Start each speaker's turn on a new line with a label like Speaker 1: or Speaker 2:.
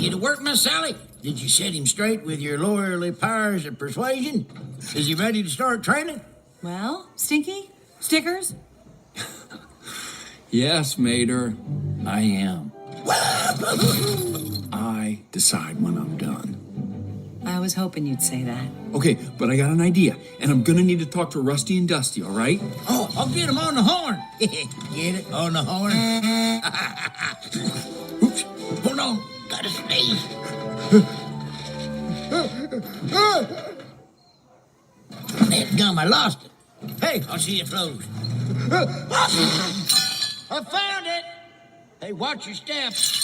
Speaker 1: You to work, Miss Sally? Did you set him straight with your lawyerly powers of persuasion? Is he ready to start training?
Speaker 2: Well, Stinky? Stickers?
Speaker 3: Yes, Mater, I am. I decide when I'm done.
Speaker 2: I was hoping you'd say that.
Speaker 3: Okay, but I got an idea, and I'm gonna need to talk to Rusty and Dusty, all right?
Speaker 1: Oh, I'll get him on the horn. Get it? On the horn? Oops. Hold on. Gotta sneeze. That gum, I lost it. Hey, I'll see it flows. I found it. Hey, watch your steps.